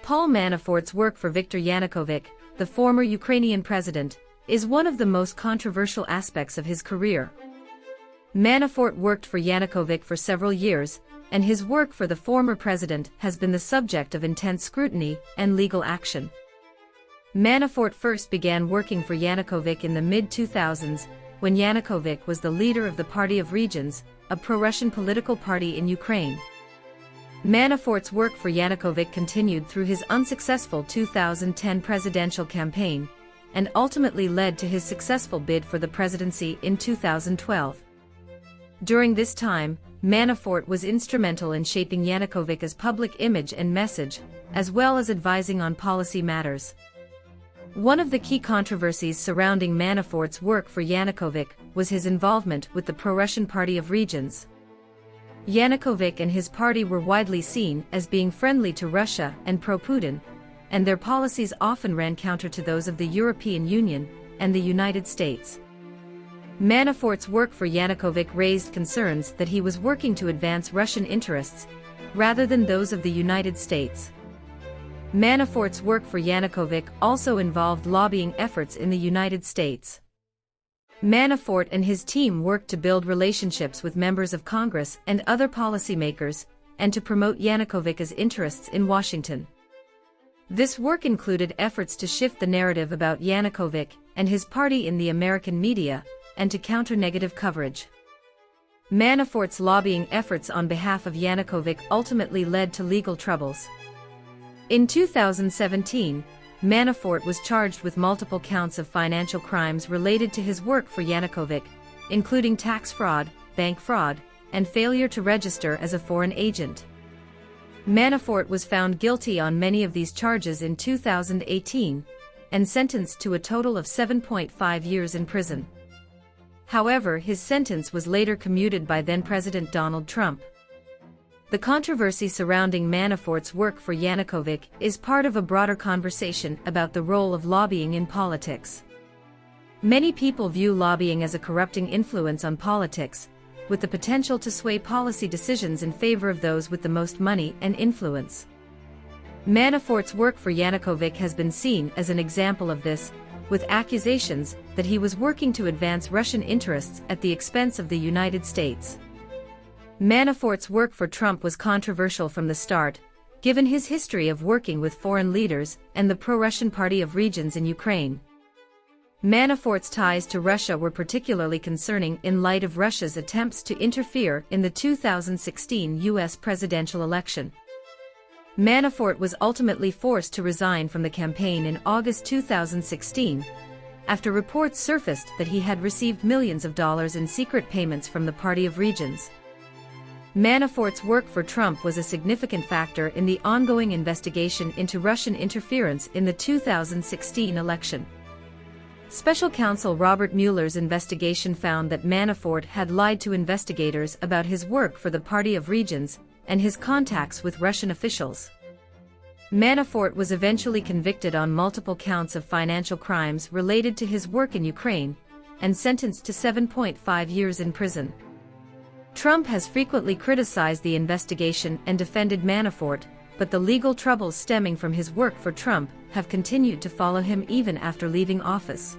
Paul Manafort's work for Viktor Yanukovych, the former Ukrainian president, is one of the most controversial aspects of his career. Manafort worked for Yanukovych for several years, and his work for the former president has been the subject of intense scrutiny and legal action. Manafort first began working for Yanukovych in the mid-2000s, when Yanukovych was the leader of the Party of Regions, a pro-Russian political party in Ukraine. Manafort's work for Yanukovych continued through his unsuccessful 2010 presidential campaign, and ultimately led to his successful bid for the presidency in 2012. During this time, Manafort was instrumental in shaping Yanukovych's public image and message, as well as advising on policy matters. One of the key controversies surrounding Manafort's work for Yanukovych was his involvement with the pro-Russian Party of Regions. Yanukovych and his party were widely seen as being friendly to Russia and pro-Putin, and their policies often ran counter to those of the European Union and the United States. Manafort's work for Yanukovych raised concerns that he was working to advance Russian interests, rather than those of the United States. Manafort's work for Yanukovych also involved lobbying efforts in the United States. Manafort and his team worked to build relationships with members of Congress and other policymakers, and to promote Yanukovych's interests in Washington. This work included efforts to shift the narrative about Yanukovych and his party in the American media, and to counter negative coverage. Manafort's lobbying efforts on behalf of Yanukovych ultimately led to legal troubles. In 2017, Manafort was charged with multiple counts of financial crimes related to his work for Yanukovych, including tax fraud, bank fraud, and failure to register as a foreign agent. Manafort was found guilty on many of these charges in 2018, and sentenced to a total of 7.5 years in prison. However, his sentence was later commuted by then-President Donald Trump. The controversy surrounding Manafort's work for Yanukovych is part of a broader conversation about the role of lobbying in politics. Many people view lobbying as a corrupting influence on politics, with the potential to sway policy decisions in favor of those with the most money and influence. Manafort's work for Yanukovych has been seen as an example of this, with accusations that he was working to advance Russian interests at the expense of the United States. Manafort's work for Trump was controversial from the start, given his history of working with foreign leaders and the pro-Russian Party of Regions in Ukraine. Manafort's ties to Russia were particularly concerning in light of Russia's attempts to interfere in the 2016 U.S. presidential election. Manafort was ultimately forced to resign from the campaign in August 2016, after reports surfaced that he had received millions of dollars in secret payments from the Party of Regions. Manafort's work for Trump was a significant factor in the ongoing investigation into Russian interference in the 2016 election. Special counsel Robert Mueller's investigation found that Manafort had lied to investigators about his work for the Party of Regions and his contacts with Russian officials. Manafort was eventually convicted on multiple counts of financial crimes related to his work in Ukraine, and sentenced to 7.5 years in prison. Trump has frequently criticized the investigation and defended Manafort, but the legal troubles stemming from his work for Trump have continued to follow him even after leaving office.